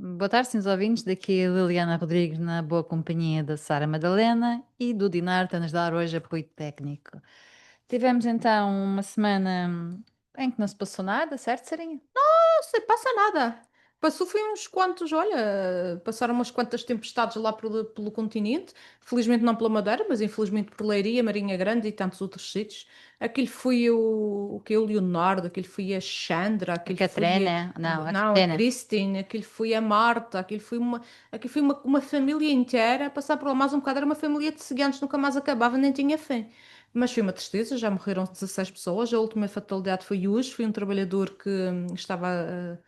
Boa tarde, senhores ouvintes. Daqui a Liliana Rodrigues, na boa companhia da Sara Madalena e do Dinar, a nos dar hoje apoio técnico. Tivemos então uma semana em que não se passou nada, certo, Sarinha? Não sei, passa nada. Passou, foi uns quantos, olha, passaram umas quantas tempestades lá pelo continente. Felizmente não pela Madeira, mas infelizmente por Leiria, Marinha Grande e tantos outros sítios. Aquilo foi o que o Leonardo, aquilo foi a Chandra, A aquilo foi Catarina? Não, a não, a Catarina. Christine, aquilo foi a Marta, aquilo foi uma família inteira a passar por lá. Mais um bocado era uma família de ciganos, nunca mais acabava, nem tinha fim. Mas foi uma tristeza, já morreram 16 pessoas. A última fatalidade foi hoje. Foi um trabalhador que estava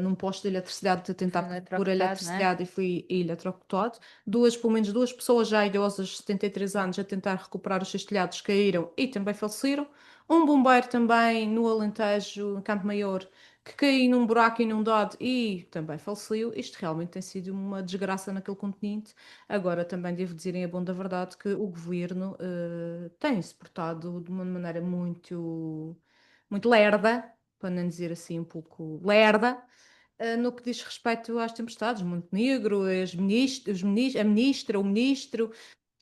num posto de eletricidade a Foi tentar pôr a eletrocutado, não é? eletricidade e foi eletrocutado. Pelo menos duas pessoas já idosas, de 73 anos, a tentar recuperar os seus telhados, caíram e também faleceram. Um bombeiro também no Alentejo, em Campo Maior, que caiu num buraco inundado e também faleceu. Isto realmente tem sido uma desgraça naquele continente. Agora, também devo dizer, em bom da verdade, que o governo tem se portado de uma maneira muito lerda, para não dizer assim um pouco lerda, no que diz respeito às tempestades. Montenegro, a ministra, o ministro,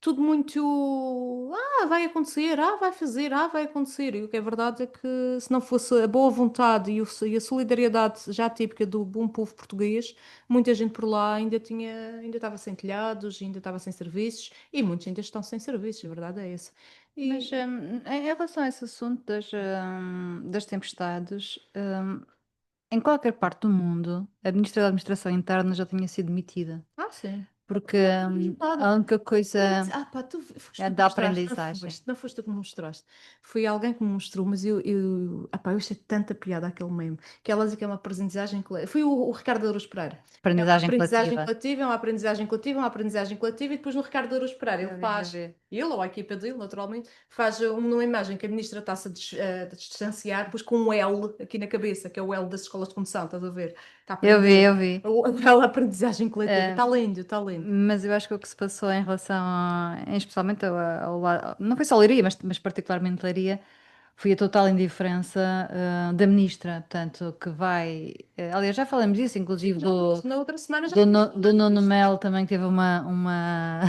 tudo muito. Vai acontecer, vai fazer, vai acontecer. E o que é verdade é que se não fosse a boa vontade e a solidariedade já típica do bom povo português, muita gente por lá ainda estava sem telhados, ainda estava sem serviços e muitos ainda estão sem serviços, a verdade é essa. Mas E em relação a esse assunto das tempestades, em qualquer parte do mundo, a Ministra da Administração Interna já tinha sido demitida. sim. Porque Nada. a única coisa Pá, foste é tu que da mostraste, não aprendizagem. foste, não foste tu que me mostraste. Foi alguém que me mostrou, mas eu achei tanta piada aquele meme, que ela diz que é uma aprendizagem coletiva. Foi o Ricardo Araújo Pereira. É uma Aprendizagem aprendizagem coletiva. coletiva, é uma aprendizagem coletiva, é uma aprendizagem coletiva, e depois no Ricardo Araújo Pereira Já vi, já vi. ele ou a equipa dele, naturalmente, faz uma imagem que a ministra está-se a distanciar, depois com um L aqui na cabeça, que é o L das escolas de condução, estás a ver? Está a Eu vi, aprender. eu vi. Aquela aprendizagem coletiva. Eh, Está lindo, está lindo. mas eu acho que o que se passou em relação, especialmente não foi só Leiria, mas particularmente Leiria, foi a total indiferença da ministra, portanto, que vai, aliás, já falamos disso, inclusive Na outra semana já. do Nuno Melo também que teve uma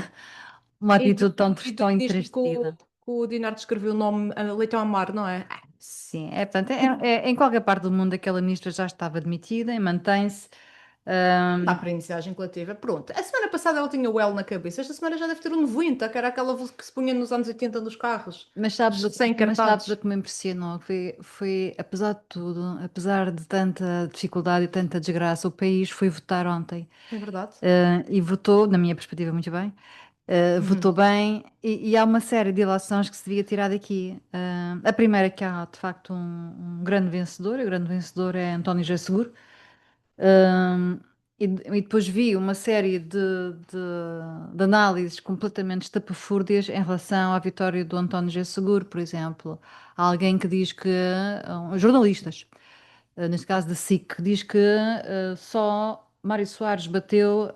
E do, atitude e do tão ministro entristecida. que o Dinardo escreveu o nome Leitão Amar, não é? Sim, portanto, em qualquer parte do mundo aquela ministra já estava demitida e mantém-se. Uma aprendizagem coletiva. Pronto. A semana passada ela tinha o L na cabeça. Esta semana já deve ter um 90, que era aquela que se punha nos anos 80 nos carros. Sem Mas sabes o cartazes. que me impressionou? Apesar de tudo, apesar de tanta dificuldade e tanta desgraça, o país foi votar ontem. É verdade. E votou, na minha perspectiva, muito bem. Uhum. Votou bem e há uma série de ilações que se devia tirar daqui. A primeira é que há, de facto, um grande vencedor. O grande vencedor é António José Seguro. Um, e depois vi uma série de análises completamente estapafúrdias em relação à vitória do António G. Seguro, por exemplo. Há alguém que diz que, jornalistas, neste caso da SIC, diz que só Mário Soares bateu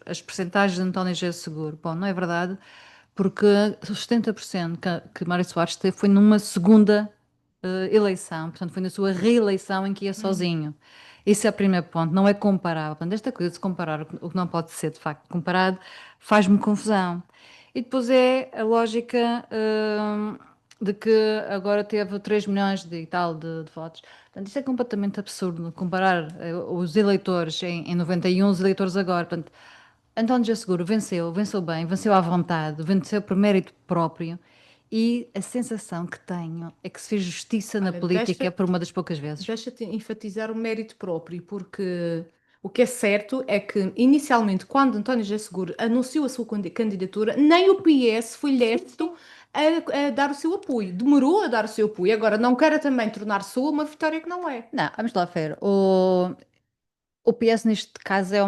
as percentagens de António G. Seguro. Bom, não é verdade, porque os 70% que Mário Soares teve foi numa segunda eleição, portanto, foi na sua reeleição em que ia Uhum. sozinho. Esse é o primeiro ponto, não é comparável. Portanto, esta coisa de se comparar o que não pode ser de facto comparado faz-me confusão. E depois é a lógica de que agora teve 3 milhões e tal de votos. Portanto, isso é completamente absurdo comparar os eleitores em 91, os eleitores agora. Portanto, António José Seguro venceu bem, venceu à vontade, venceu por mérito próprio. E a sensação que tenho é que se fez justiça na Olha, política por uma das poucas vezes. deixa-te enfatizar o mérito próprio, porque o que é certo é que, inicialmente, quando António José Seguro anunciou a sua candidatura, nem o PS foi lerto a dar o seu apoio. Demorou a dar o seu apoio. Agora, não quero também tornar sua uma vitória que não é. Não, vamos lá ver. O PS neste caso é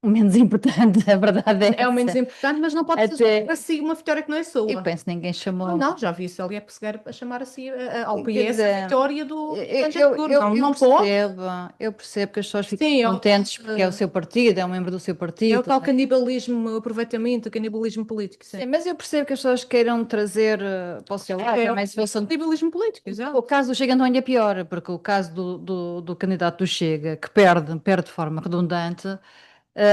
o menos importante, a verdade é É o menos essa. importante, mas não pode ser Até, assim uma vitória que não é eu sua. penso que ninguém Ah, chamou. não, já vi isso ali a perseguir, a chamar assim ao Quer PS a dizer, vitória do candidatura. Não, eu não pode. percebo, eu percebo que as pessoas ficam Sim, contentes porque é o seu partido, é um membro do seu é o partido. tal canibalismo, aproveitamento, canibalismo político, sim. Sim, mas eu percebo que as pessoas queiram trazer para o seu lado É o também se fosse canibalismo político, o exato. caso do Chega então ainda é pior, porque o caso do candidato do Chega, que perde de forma redundante,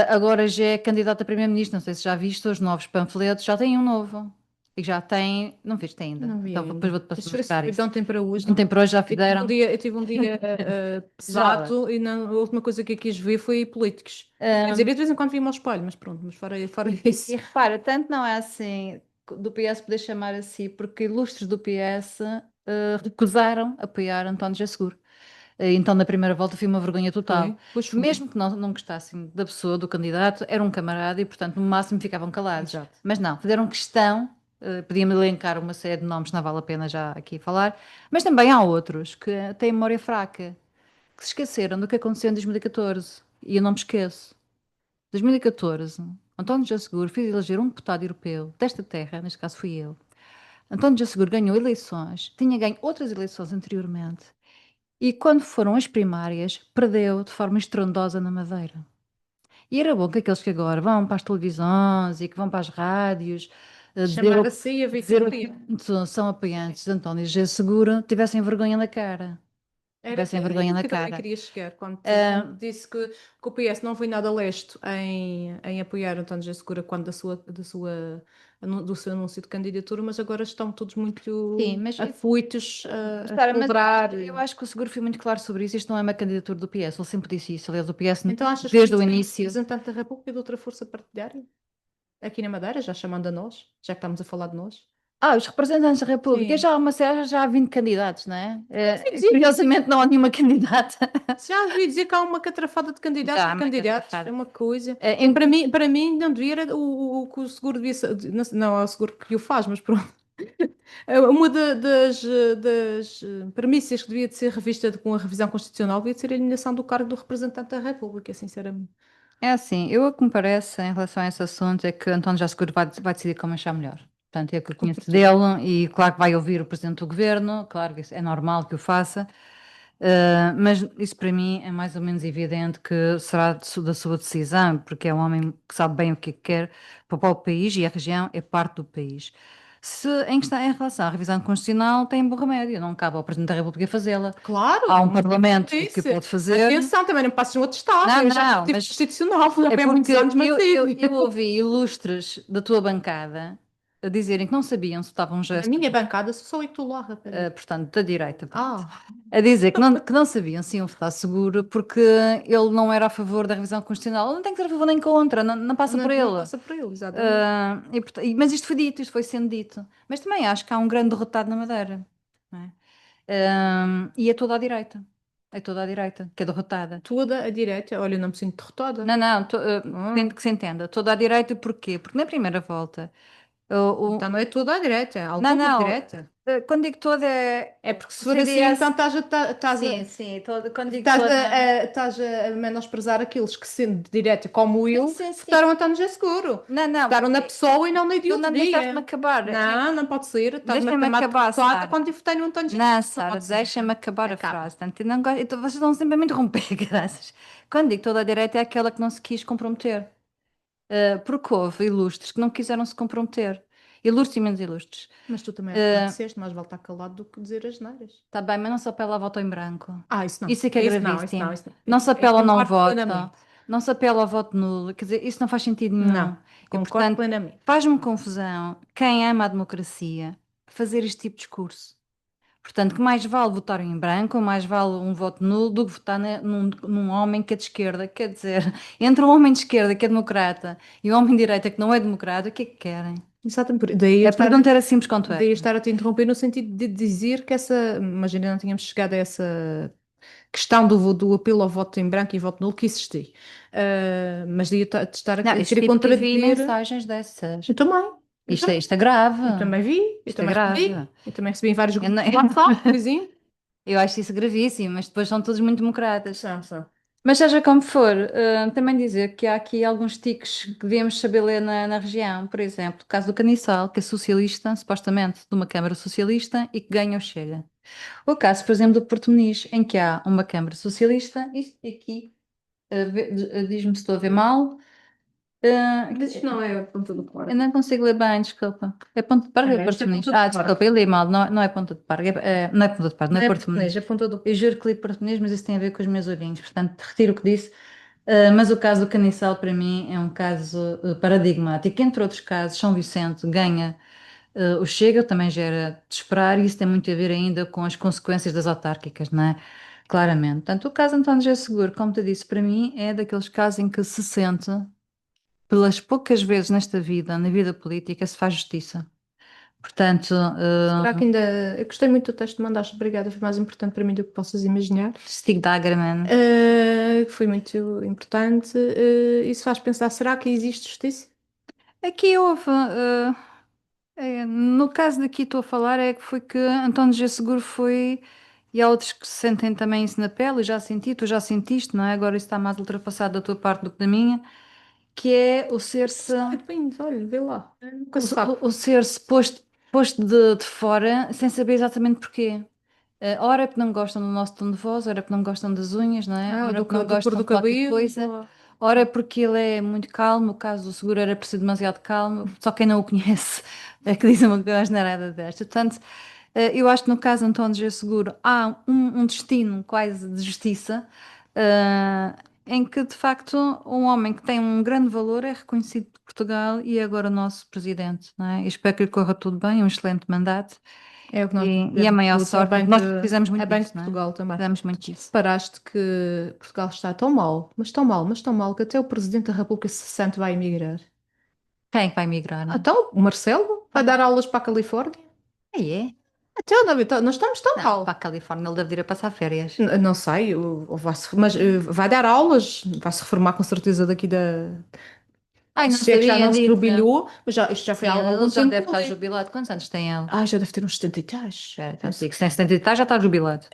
agora já é candidato a primeiro-ministro. Não sei se já viste os novos panfletos, já tem um novo. E já tem, não viste ainda. Não vi Então depois ainda. vou-te Isso mostrar foi de isso. ontem para hoje. Ontem para hoje já fizeram. Eu tive um dia Já. pesado e a última coisa que eu quis ver foi políticos. Quer dizer, eu de vez em quando vi-me ao espelho, mas pronto, mas fora E isso. repara, tanto não é assim do PS poder chamar assim, porque ilustres do PS recusaram apoiar António José Seguro. Então, na primeira volta, foi uma vergonha total. Foi, pois foi. Mesmo que não gostassem da pessoa, do candidato, era um camarada e, portanto, no máximo ficavam calados. Exato. Mas não, fizeram questão, podia-me elencar uma série de nomes, não vale a pena já aqui falar, mas também há outros que têm memória fraca, que se esqueceram do que aconteceu em 2014. E eu não me esqueço. 2014, António José Seguro fez eleger um deputado europeu desta terra, neste caso fui eu. António José Seguro ganhou eleições, tinha ganho outras eleições anteriormente, e quando foram as primárias, perdeu de forma estrondosa na Madeira. E era bom que aqueles que agora vão para as televisões e que vão para as rádios Chamar assim a dizer o vitória. quanto são apoiantes de António José Seguro, tivessem vergonha na cara. Tivessem Era vergonha isso na que eu também cara. queria chegar, quando Ah, disse que o PS não foi nada lesto em apoiar António José Segura quando do seu anúncio de candidatura, mas agora estão todos sim, muito mas afoitos a Sara, mas celebrar. eu acho que o Seguro foi muito claro sobre isso. Isto não é uma candidatura do PS, ele sempre disse isso. Aliás, o PS, Então achas que desde devia o ser início. representante da República de outra força partidária? Aqui na Madeira, já chamando a nós, já que estamos a falar de nós? Os representantes da República, Sim. já há uma série, já há 20 candidatos, não é? Ouvi dizer, Curiosamente, não há nenhuma candidata. já ouvi dizer que há uma catrafada de candidatos Já e há uma candidatos, é catrafada. uma coisa. Eh, E em- para mim não devia era o que o seguro devia ser, não, não é o seguro que o faz, mas pronto. Uma das premissas que devia de ser revista com a revisão constitucional devia de ser a eliminação do cargo do representante da República, sinceramente. É assim, eu o que me parece em relação a esse assunto é que António José Seguro vai decidir como achar melhor. Portanto, é o que eu Com conheço certeza. dele e claro que vai ouvir o Presidente do Governo, claro que isso é normal que o faça. Mas isso para mim é mais ou menos evidente que será da sua decisão, porque é um homem que sabe bem o que quer para o país e a região é parte do país. Se em relação à revisão constitucional, tem bom remédio, não cabe ao Presidente da República fazê-la. Claro, Há um mas Parlamento que disse. pode fazer. Atenção, também não passes no outro estado. Não, Eu já não, tive mas constitucional, já é foi há muitos porque anos, mas tive. eu ouvi ilustres da tua bancada a dizerem que não sabiam se estavam Na gesto, minha bancada sou só eu que estou lá, rapariga. portanto, da direita. Ah, A dizer que não sabiam se iam votar seguro porque ele não era a favor da revisão constitucional. Ele não tem que ser a favor nem contra, não passa não, por não ele. passa por ele, exatamente. Mas isto foi dito, isto foi sendo dito. Mas também acho que há um grande derrotado na Madeira. Não é? E é toda a direita. É toda a direita que é derrotada. Toda a direita, olha, eu não me sinto derrotada. Não, não, Ah, que se entenda. Toda a direita, porquê? Porque na primeira volta, então não é toda a direita, é não, alguma não, direita. quando digo toda é É porque se o for assim, então CDS. estás a, Sim, sim, quando digo estás toda. a, estás a menosprezar aqueles que, sendo de direita como Sim, eu, sim, sim. votaram a António José Seguro. Não, não, Votaram na pessoa e não na tu não deixaste-me ideologia. acabar. Não, não pode ser. Estás-me a Deixa-me chamar de acabar, derrotada Sara. quando eu votei no António José Não, Seguro. Não Sara, pode ser. deixa-me acabar a Acaba. frase. Portanto, eu não gosto, vocês estão sempre a me interromper, graças. Quando digo toda a direita é aquela que não se quis comprometer. Porque houve ilustres que não quiseram se comprometer. Ilustres e menos ilustres. Mas tu também há bocado Está disseste, mais vale estar calado do que dizer as neiras. bem, mas não se apela a voto em branco. Ah, isso não. Isso é que é Isso não, isso não, gravíssimo. isso não. Não se apela ao não Concordo voto. plenamente. Não se apela ao voto nulo. Quer dizer, isso não faz sentido Não, nenhum. E, concordo portanto, plenamente. faz-me confusão quem ama a democracia fazer este tipo de discurso. Portanto, que mais vale votar em branco, mais vale um voto nulo do que votar num homem que é de esquerda. Quer dizer, entre um homem de esquerda que é democrata e um homem de direita que não é democrata, o que é que querem? Exatamente. Daí eu A estar, pergunta era simples quanto daí eu esta. estar a te interromper no sentido de dizer que mas ainda não tínhamos chegado a essa questão do apelo ao voto em branco e voto nulo que existia. Mas daí eu estar a Não, querer este tipo que vi contradizer. mensagens dessas. Eu também. Eu também. Isto é grave. Eu também vi. Eu Isto é também grave. recebi. Eu também recebi em vários Eu, não- grupos de WhatsApp, por exemplo. eu acho isso gravíssimo, mas depois são todos muito democratas. São, são. Mas seja como for, também dizer que há aqui alguns tiques que devíamos saber ler na região. Por exemplo, o caso do Caniçal, que é socialista, supostamente de uma Câmara Socialista e que ganha o Chega. O caso, por exemplo, do Porto Muniz, em que há uma Câmara Socialista, isto aqui, diz-me se estou a ver mal. Mas isto não é a ponta do Eu corpo. não consigo ler bem, desculpa. É Ponto de Parga ou Esta Porto é a Muniz? ponta do Ah, corpo. desculpa, eu li mal, não é Ponta de Parga, não é Ponta de Parga, não Não é é Porto português, é Muniz. a ponta do. Eu juro que li Porto Muniz, mas isso tem a ver com os meus olhinhos, portanto, retiro o que disse. Mas o caso do Caniçal, para mim, é um caso paradigmático. Entre outros casos, São Vicente ganha o Chega, também já era de esperar, e isso tem muito a ver ainda com as consequências das autárquicas, não é? Claramente. Portanto, o caso António José Seguro, como te disse, para mim, é daqueles casos em que se sente, pelas poucas vezes nesta vida, na vida política, se faz justiça. Portanto, Será que ainda. Eu gostei muito do texto que mandaste, obrigada, foi mais importante para mim do que possas imaginar. Stig Dagerman. Foi muito importante. Isso faz pensar, será que existe justiça? Aqui houve, no caso daqui estou a falar, é que foi que António José Seguro foi, e há outros que sentem também isso na pele, eu já senti, tu já sentiste, não é? Agora isso está mais ultrapassado da tua parte do que da minha, que é Ai, depende, olha, vê lá. Nunca se sabe. o ser-se posto de fora sem saber exatamente porquê. Ora é porque não gostam do nosso tom de voz, ora é porque não gostam das unhas, não é? Ah, Ora é porque não da cor gostam do de qualquer cabelo. coisa. Ora é porque ele é muito calmo, o caso do seguro era preciso demasiado calmo, só quem não o conhece é que diz uma asneirada desta. Portanto, eu acho que no caso de António José Seguro há um destino quase de justiça, eh, em que de facto um homem que tem um grande valor é reconhecido por Portugal e é agora o nosso presidente, não é? E espero que lhe corra tudo bem, um excelente mandato. É o que nós E a queremos maior todos, é sorte, bem nós precisamos é muito bem de disso, não é? Portugal também. Precisamos muito disso. Paraste que Portugal está tão mal, mas tão mal, mas tão mal, que até o Presidente da República se sente vai emigrar. Quem é que vai migrar? Então, o Marcelo vai dar aulas para a Califórnia? Aí é? Então, não, então, nós estamos tão Não, para a mal. Califórnia ele deve ir a passar férias. Não sei, ou mas vai dar aulas, vai se reformar com certeza daqui da. Ai, não Se é que já sabia não se disso. jubilou, mas isto já foi há Sim, ele algum já tempo deve que eu estar li. jubilado. Quantos anos tem ele? Já deve ter uns 70 e tais. Já digo, se tem 70 e tal, já está jubilado.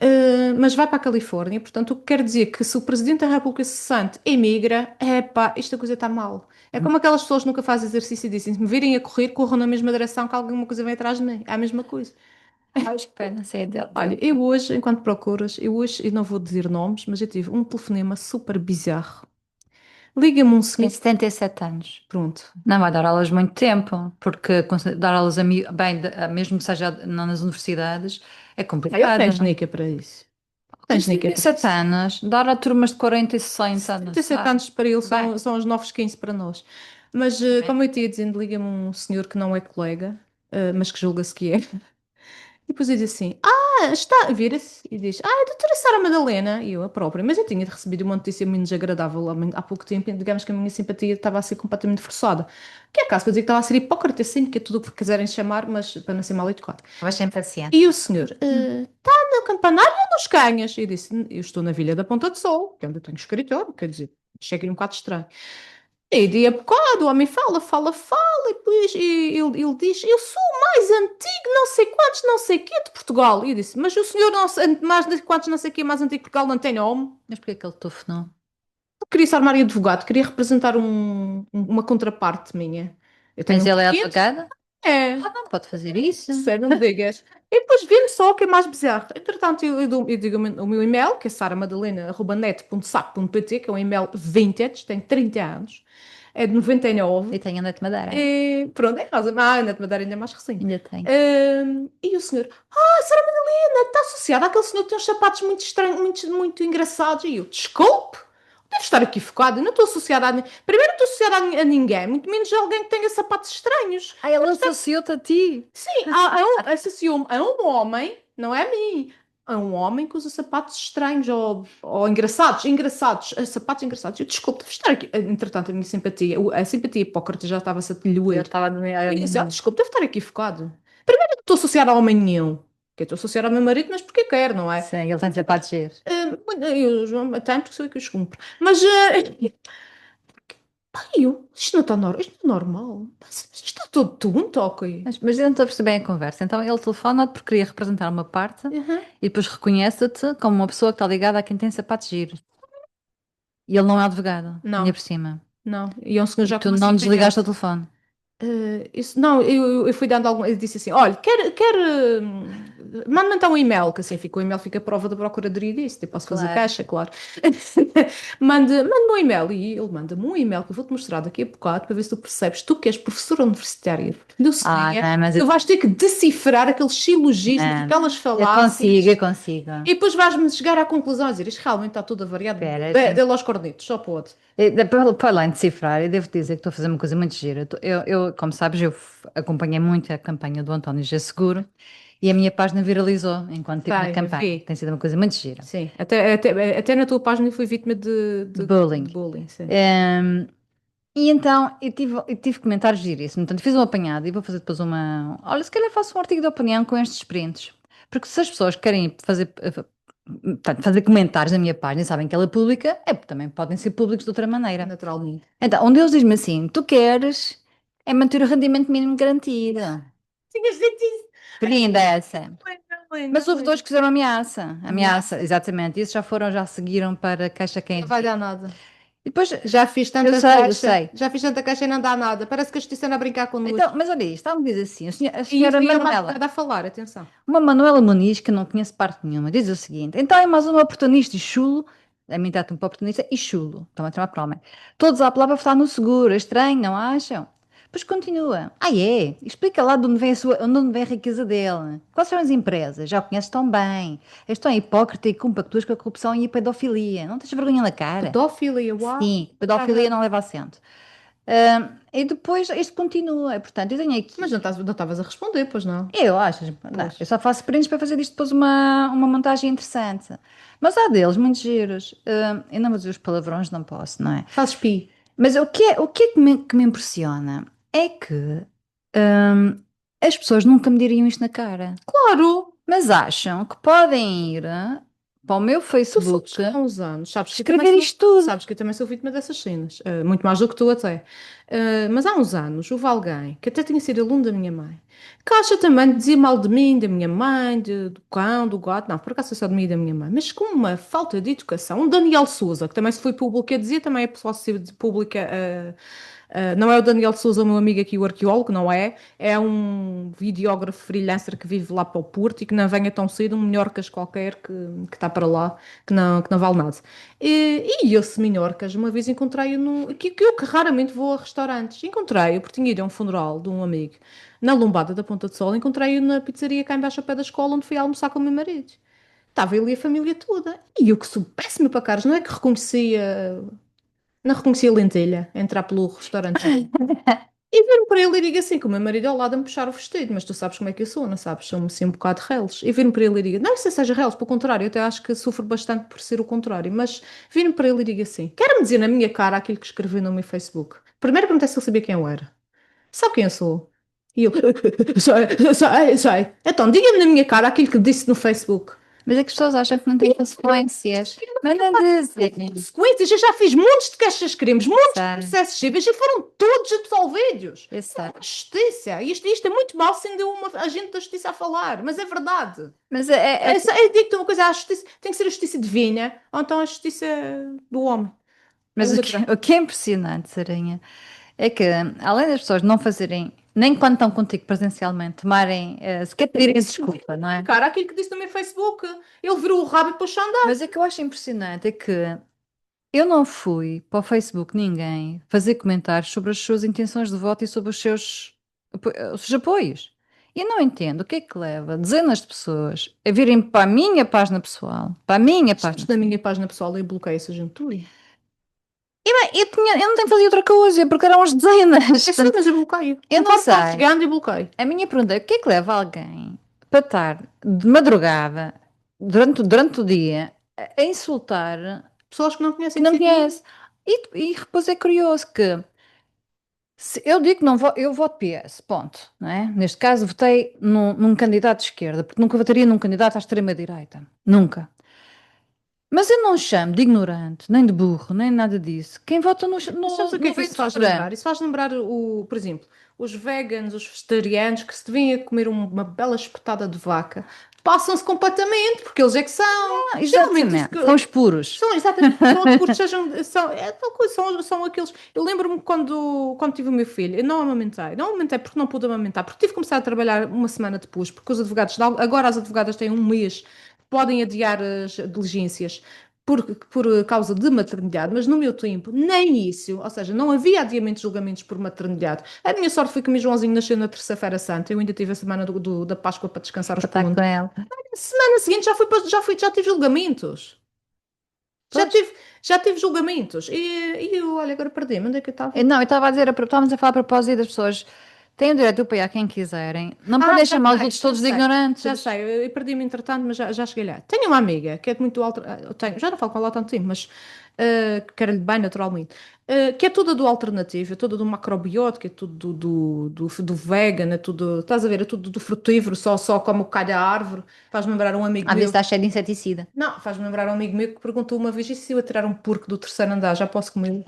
Mas vai para a Califórnia, portanto, o que quer dizer que se o Presidente da República se sente emigra, é pá, esta coisa está mal. É como aquelas pessoas que nunca fazem exercício e dizem, se me virem a correr, corram na mesma direção que alguma coisa vem atrás de mim. É a mesma coisa. Acho que pena ser dele. Olha, eu hoje, enquanto procuras, eu não vou dizer nomes, mas eu tive um telefonema super bizarro. Liga-me um Tem senhor, 77 anos. pronto. Não vai dar aulas muito tempo, porque dar aulas bem, mesmo que seja nas universidades, é Aí eu complicado, tenho não é? genica para isso. Tem Tenho genica para 77 isso. anos, dar a turmas de 40 e 60, não 77 sabe? anos para ele Bem, são os novos 15 para nós. Mas, bem. como eu tinha dizendo, liga-me um senhor que não é colega, mas que julga-se que é. E depois eu disse assim: Ah, está, vira-se e diz: Ah, é a doutora Sara Madalena. E eu, a própria. Mas eu tinha recebido uma notícia muito desagradável há pouco tempo. E digamos que a minha simpatia estava a ser completamente forçada. Que é caso para dizer que estava a ser hipócrita, sim, que é tudo o que quiserem chamar, mas para não ser mal educado. Mas sem paciência. E o senhor: Está no campanário ou nos canhas? E eu disse: Eu estou na Vila da Ponta de Sol, que é onde eu tenho escritório. Quer dizer, chega um bocado estranho. E de a bocado o homem fala, fala, fala, e depois ele diz: Eu sou o mais antigo, não sei quantos, não sei quê de Portugal. E eu disse: Mas o senhor, não, mais de quantos, não sei quê, mais antigo de Portugal, não tem nome? Mas porquê que ele telefonou? Eu queria se armar em advogado, queria representar uma contraparte minha. Eu tenho Mas um ele é cliente, advogado? é, Ah, não pode fazer isso. sério, não me digas. E depois vê-me só o que é mais bizarro. Entretanto, eu digo o meu e-mail, que é saramadalena.net.sac.pt, que é um e-mail vintage, tem 30 anos, é de 99. E tenho André de Madeira. E pronto, é rosa. Ah, ainda te Madeira ainda é mais recente. Ainda tem. E o senhor, Sra. Madalena, está associada àquele senhor que tem uns sapatos muito estranhos, muito, muito engraçados. E eu, desculpe, deve estar aqui focado. Eu não estou associada a ninguém. Primeiro, não estou associada a ninguém, muito menos a alguém que tenha sapatos estranhos. Ah, ele associou-te a ti. Sim, associou-me a um homem, não é a mim, a um homem que usa sapatos estranhos ou engraçados, engraçados, sapatos engraçados. Eu, desculpe, deve estar aqui. Entretanto, a minha simpatia, a simpatia hipócrita já estava-se a Eu diluir. estava no meio. Eu disse, desculpe, deve estar equivocado. Primeiro, eu não estou associada a homem nenhum. Que eu estou associada ao meu marido, mas porque quero, não é? Sim, ele tem sapatos giros. Eu tenho porque sou eu que os compro. Mas, isto não está isto não é normal. Isto está todo tonto, ok? Mas eu não estou a perceber bem a conversa. Então ele telefona-te porque queria representar uma parte Uhum. e depois reconhece-te como uma pessoa que está ligada a quem tem sapatos giros. E ele não é advogado, ainda Não, por cima. não. E é um senhor E já tu com não 50 desligaste o anos. telefone. Isso, não, eu fui dando algum. Eu disse assim: olha, manda-me então um e-mail, que assim fica, o e-mail fica a prova da procuradoria disso. Eu posso fazer Claro. caixa, claro. Manda-me um e-mail e ele manda-me um e-mail que eu vou-te mostrar daqui a bocado para ver se tu percebes. Tu que és professora universitária de Ah, filosofia, não, mas tu vais ter que decifrar aqueles silogismos, não, aquelas eu consigo, eu falácias consigo. e depois vais-me chegar à conclusão a dizer isto realmente está tudo avariado. Espera, Dê lá aos cornetos, só pode. para lá em decifrar, eu devo dizer que estou a fazer uma coisa muito gira. Como sabes, acompanhei muito a campanha do António G. Seguro e a minha página viralizou enquanto estive na Sai, campanha. vi. Tem sido uma coisa muito gira. Sim, até na tua página fui vítima De bullying. de bullying, sim. E então eu tive comentários giríssimos. Portanto, fiz um apanhado e vou fazer depois uma. Olha, se calhar faço um artigo de opinião com estes prints. Porque se as pessoas querem portanto, fazer comentários na minha página e sabem que ela é pública, é porque também podem ser públicos de outra maneira. Naturalmente. Então, um deles diz-me assim: tu queres é manter o rendimento mínimo garantido. Tinhas dito isso. Que linda é essa. Não lembro, Mas não houve dois lembro. que fizeram ameaça. Ameaça, Ameaça. exatamente. Isso já seguiram para Caixa Não Quem. vai dar nada. E depois, Já fiz eu tanta sei, eu caixa, sei. já fiz tanta caixa e não dá nada. Parece que a justiça anda a brincar Então, connosco. mas olha isto, ela me diz assim: a E senhora é uma Manuela. advogada a falar, atenção. Uma Manuela Muniz, que não conheço parte nenhuma, diz o seguinte: então é mais um oportunista e chulo, a mim trata-me para oportunista e chulo, estão a chamar para homem. Todos a apelar para votar no seguro, é estranho, não acham? Pois continua. Ah, é? Explica lá de onde vem onde vem a riqueza dele. Quais são as empresas? Já o conheces tão bem. És tão hipócrita e compactuas com a corrupção e a pedofilia. Não tens vergonha na cara? Pedófilia, uau. Sim, Já, já. pedofilia não leva assento. E depois isto continua. Portanto, eu tenho Mas aqui. não estavas a responder, pois não? Eu acho, não, Pois. eu só faço prints para fazer disto depois uma montagem interessante. Mas há deles, muito giros. Eu não vou dizer os palavrões, não posso, não é? Fazes pi. Mas o que é que me impressiona é que hum, as pessoas nunca me diriam isto na cara. Claro! Mas acham que podem ir para o meu Tu sabes Facebook que há uns anos, escrever isto tudo. sabes que eu também sou vítima dessas cenas, muito mais do que tu até. Mas há uns anos houve alguém que até tinha sido aluno da minha mãe, que acha também de dizer mal de mim, da minha mãe, do cão, do gato, não, por acaso é só de mim e da minha mãe, mas com uma falta de educação. Um Daniel Souza, que também se foi público a dizer, também é pessoal ser de pública. Não é o Daniel Souza, o meu amigo aqui, o arqueólogo, não é? É um videógrafo freelancer que vive lá para o Porto e que não venha tão cedo, um minhorcas qualquer que está para lá, que não vale nada. E esse minhorcas, uma vez encontrei-o que eu que raramente vou a restaurantes. Encontrei-o, porque tinha ido a um funeral de um amigo na Lombada da Ponta de Sol, encontrei-o na pizzaria cá embaixo ao pé da escola, onde fui almoçar com o meu marido. Estava ele e a família toda. E eu que sou péssima para caras, não é que reconhecia, não reconhecia lentilha, entrar pelo restaurante. E viro para ele e digo assim, que o meu marido ao lado a me puxar o vestido, mas tu sabes como é que eu sou, não sabes? Sou-me assim um bocado reles. E viro para ele e digo, não, isso seja reles, pelo contrário, eu até acho que sofro bastante por ser o contrário, mas viro para ele e digo assim, quer-me dizer na minha cara aquilo que escrevi no meu Facebook? Primeiro perguntei se ele sabia quem eu era. Sabe quem eu sou? E ele, sei. Então, diga-me na minha cara aquilo que disse no Facebook. Mas é que as pessoas acham que não têm consequências. Mas não dizem. Consequências, eu já fiz montes de queixas-crimes, montes de Sabe? processos cíveis e foram todos absolvidos. Eu sei. Justiça. Isto é muito mal sendo uma agente da justiça a falar, mas é verdade. Mas Eu digo-te uma coisa, a justiça tem que ser a justiça divina ou então a justiça do homem. mas o que, o que é impressionante, Sarinha, é que além das pessoas não fazerem, nem quando estão contigo presencialmente, tomarem, sequer pedirem desculpa, não é? Cara, aquilo que disse no meu Facebook, ele virou o rabo e pôs-se a andar. Mas o que eu acho impressionante é que eu não fui para o Facebook ninguém fazer comentários sobre as suas intenções de voto e sobre os seus apoios. E eu não entendo o que é que leva dezenas de pessoas a virem para a minha página pessoal, para a minha página Na pessoal. minha página pessoal eu bloqueei essa gente tudo. E bem, eu não tenho que fazer outra coisa, porque eram as dezenas. É sim, mas eu bloqueio. Eu não Conforme vai sei. chegando, eu bloqueio. A minha pergunta é: o que é que leva alguém para estar de madrugada, durante o dia, a insultar Pessoas que não que conhecem de não sítio nenhum. conhece? E depois é curioso que se eu digo que não eu voto PS, ponto, não é? Neste caso, votei num candidato de esquerda, porque nunca votaria num candidato à extrema-direita. Nunca. Mas eu não chamo de ignorante, nem de burro, nem nada disso. Quem vota no, Mas no, sabes o que é no que isso faz Ventura. lembrar? Isso faz lembrar, por exemplo, os veganos, os vegetarianos que se devem a comer uma bela espetada de vaca passam-se completamente, porque eles é que são. Geralmente, Exatamente, são os puros. são exatamente, são os curtos, é tal coisa, são aqueles. Eu lembro-me quando tive o meu filho, eu não amamentei porque não pude amamentar, porque tive que começar a trabalhar uma semana depois, porque os advogados, agora as advogadas têm um mês, podem adiar as diligências por causa de maternidade, mas no meu tempo, nem isso, ou seja, não havia adiamento de julgamentos por maternidade. A minha sorte foi que o meu Joãozinho nasceu na Terça-feira Santa, eu ainda tive a semana da Páscoa para descansar os Para estar com pontos. ela. Na semana seguinte já tive julgamentos. Já Pois. tive, já tive julgamentos. E eu, olha, agora perdi-me. Onde é que eu estava? Não, eu estava a dizer, estávamos a falar a propósito das pessoas têm o direito de apoiar quem quiserem. Não podem Já chamar os sei, outros todos de ignorantes. já sei. Eu perdi-me entretanto, mas já cheguei lá. Tenho uma amiga que é muito alta. Tenho, já não falo com ela há tanto tempo, mas que era-lhe bem naturalmente. Que é toda do alternativo, é toda do macrobiótico, é tudo do vegan, é tudo. Estás a ver? É tudo do frutívoro, só como calha a árvore. Faz-me lembrar um amigo Às vezes meu. está cheio de inseticida. Não, faz-me lembrar um amigo meu que perguntou uma vez: e se eu atirar um porco do terceiro andar, já posso comer?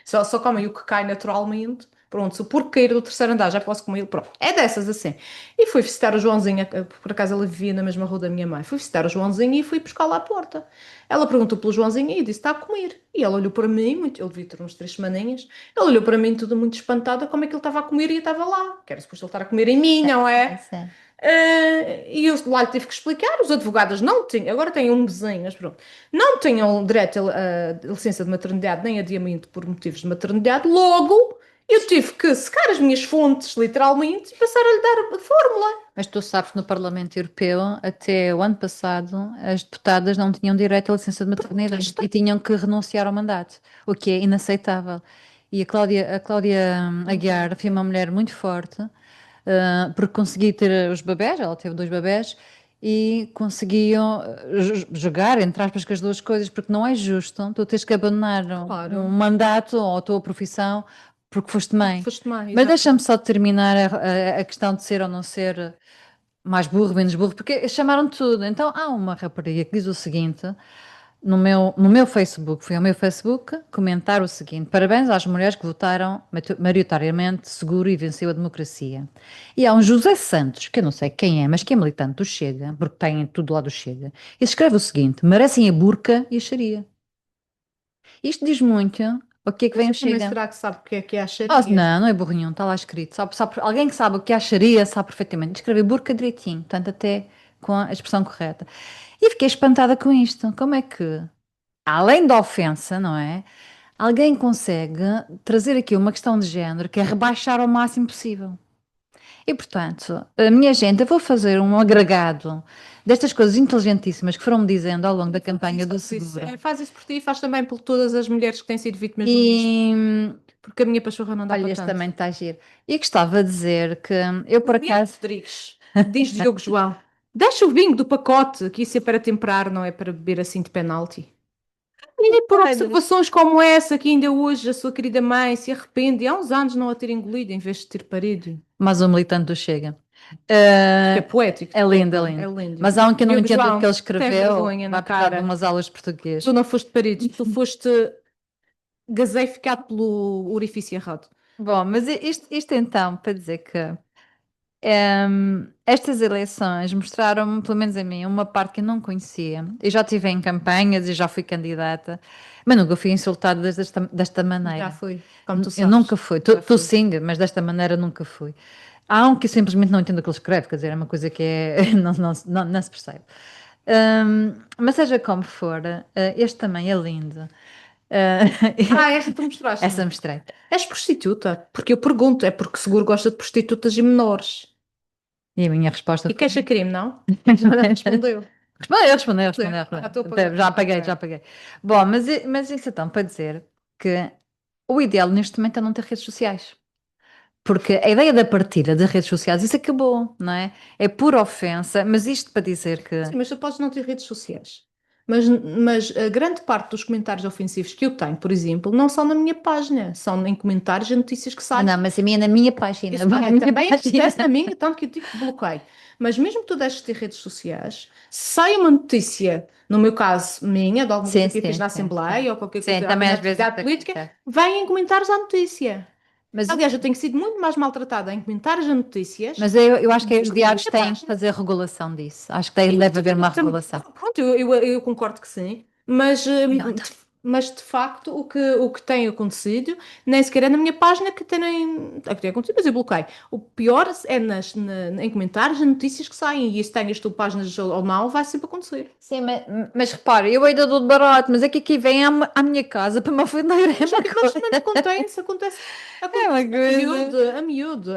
Só comem o que cai naturalmente. Pronto, se o porco cair do terceiro andar, já posso comer. Pronto, é dessas assim. E fui visitar o Joãozinho, por acaso ela vivia na mesma rua da minha mãe. Fui visitar o Joãozinho e fui buscar lá à porta. Ela perguntou pelo Joãozinho e disse: está a comer. E ela olhou para mim, ele devia ter uns 3 semaninhas. Ela olhou para mim, tudo muito espantada, como é que ele estava a comer e eu estava lá. Que era suposto ele estar a comer em mim, não é? Isso é. E eu lá lhe tive que explicar, os advogados não tinham, agora têm um vizinho, mas pronto, não tinham direito a licença de maternidade nem adiamento por motivos de maternidade, logo eu tive que secar as minhas fontes, literalmente, e passar a lhe dar a fórmula. Mas tu sabes que no Parlamento Europeu, até o ano passado, as deputadas não tinham direito à licença de maternidade e tinham que renunciar ao mandato, o que é inaceitável. E a Cláudia Aguiar foi uma mulher muito forte, porque conseguiu ter os bebés, ela teve 2 bebés, e conseguiam jogar, entre aspas, com as duas coisas, porque não é justo tu teres que abandonar um Claro, mandato ou a tua profissão porque foste mãe. foste mãe, Mas exato. deixa-me só terminar a questão de ser ou não ser mais burro, menos burro, porque chamaram tudo. Então há uma rapariga que diz o seguinte: no meu Facebook, fui ao meu Facebook comentar o seguinte: parabéns às mulheres que votaram maioritariamente seguro e venceu a democracia. E há um José Santos, que eu não sei quem é, mas que é militante do Chega, porque tem tudo lá do Chega, e escreve o seguinte: merecem a burca e a Sharia. Isto diz muito o que é que vem o Mas também Chega. será que sabe o que é a Oh, Sharia? não, não é burro nenhum, está lá escrito. Alguém que sabe o que é a Sharia sabe perfeitamente. Escrever burca direitinho, portanto, até com a expressão correta. E fiquei espantada com isto. Como é que, além da ofensa, não é? Alguém consegue trazer aqui uma questão de género que é rebaixar ao máximo possível. E, portanto, a minha gente, eu vou fazer um agregado destas coisas inteligentíssimas que foram-me dizendo ao longo da campanha do seguro. Faz isso por ti e faz também por todas as mulheres que têm sido vítimas do mesmo. E, Porque a minha pachorra não dá olha, para este tanto. também está a giro. E gostava de dizer que eu, por Daniel acaso, Rodrigues, diz Diogo João. Deixa o vinho do pacote, que isso é para temperar, não é para beber assim de penalti. E por ai, Deus. observações como essa, que ainda hoje a sua querida mãe se arrepende há uns anos não a ter engolido em vez de ter parido. Mais um militante do Chega. Porque é Eh, poético, é lindo, é desculpa, é lindo. lindo. Mas há um que eu não Diogo entendo o que ele João, tem escreveu, vergonha na vai precisar de cara. umas aulas de Tu português. não foste parido, tu foste gaseificado pelo orifício errado. Bom, mas isto então, para dizer que estas eleições mostraram-me, pelo menos a mim, uma parte que eu não conhecia. Eu já estive em campanhas e já fui candidata, mas nunca fui insultada desta Já maneira. foi, como tu Eu nunca sabes. fui. Tu, Já tu foi. sim, mas desta maneira nunca fui. Há um que eu simplesmente não entendo o que ele escreve, quer dizer, é uma coisa que não se percebe. Mas seja como for, este também é lindo. Ah, Esta tu mostraste-me. essa mostrei. És prostituta? Porque eu pergunto, é porque seguro gosta de prostitutas e menores. E a minha resposta E foi. queixa crime, não? Já respondeu. Respondeu. Estou a Até pagar. já apaguei, já Ok. apaguei. Bom, mas isso então para dizer que o ideal neste momento é não ter redes sociais. Porque a ideia da partilha de redes sociais, isso acabou, não é? É pura ofensa, mas isto para dizer que. Sim, mas tu podes não ter redes sociais. Mas a grande parte dos comentários ofensivos que eu tenho, por exemplo, não são na minha página, são em comentários de notícias que Ah, saem. não, mas a minha é na minha página. Vai à minha Também página. acontece na minha, tanto que eu digo que bloqueio. Mas mesmo que tu deixes de ter redes sociais, sai uma notícia, no meu caso, minha, de alguma coisa Sim, que eu fiz sim, na sim, sim. Assembleia ou qualquer Sim, coisa, também alguma às vezes atividade isso política, acontece. vêm em comentários à notícia. Mas, Aliás, eu tenho sido muito mais maltratada em comentários a notícias mas eu acho que do os que na diários minha têm que página. fazer regulação disso. Acho que deve haver uma regulação. Pronto, eu concordo que sim, mas, Pronto. mas de facto o que tem acontecido nem sequer é na minha página que tem acontecido, mas eu bloqueio. O pior é em comentários, em notícias que saem, e se tenhas tu páginas ou não, vai sempre acontecer. Sim, mas repare, eu ainda dou de barato, mas é que aqui vem à minha casa para me ofender. É uma Mas coisa. É uma acontece coisa.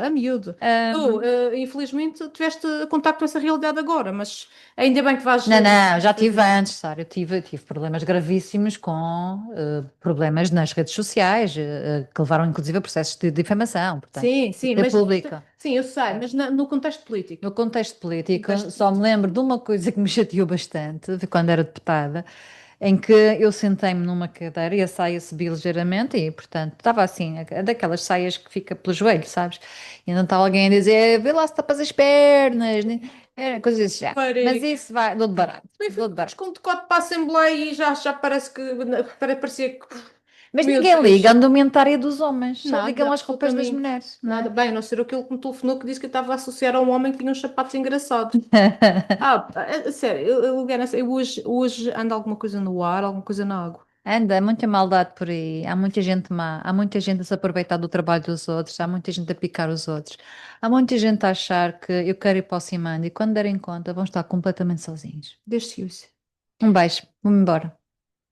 a miúdo. Tu, infelizmente, tiveste contacto com essa realidade agora, mas ainda bem que vais. Não, não, já tive antes, Sara. Eu tive problemas gravíssimos com problemas nas redes sociais, que levaram inclusive a processos de difamação, portanto, Sim, sim, vida mas pública. sim, eu sei, mas no contexto político. No contexto político, Contexto só me político. lembro de uma coisa que me chateou bastante, de quando era deputada, em que eu sentei-me numa cadeira e a saia subiu ligeiramente e, portanto, estava assim, daquelas saias que fica pelo joelho, sabes? E não está alguém a dizer, vê lá se tapas as pernas, né? Coisas desse género. Mas Rapariga. isso vai, dou de barato, Bem, dou de fomos barato. com o decote para a Assembleia e já parece que parecia que. Mas Meu ninguém liga à Deus, indumentária dos homens, só nada, ligam às roupas das absolutamente mulheres, não nada. é? Bem, a não ser aquilo que me telefonou que disse que eu estava a associar a um homem que tinha uns sapatos engraçados. Sério, eu hoje anda alguma coisa no ar, alguma coisa na água. Anda, há muita maldade por aí, há muita gente má, há muita gente a se aproveitar do trabalho dos outros, há muita gente a picar os outros, há muita gente a achar que eu quero ir para o Cimando e quando derem conta vão estar completamente sozinhos. Deixe-se. Um beijo, vamos embora.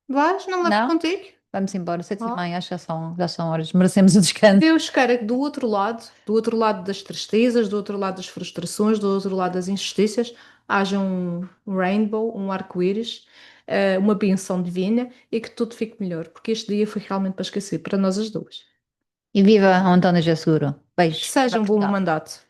Vais? Não me leves Não? contigo? Vamos embora, 7 e Ah. meia, acho que já são horas, merecemos o descanso. Deus queira que do outro lado das tristezas, do outro lado das frustrações, do outro lado das injustiças, haja um rainbow, um arco-íris, uma benção divina e que tudo fique melhor, porque este dia foi realmente para esquecer, para nós as duas. E viva o António José Seguro. Que Beijo para seja um bom Portugal. mandato.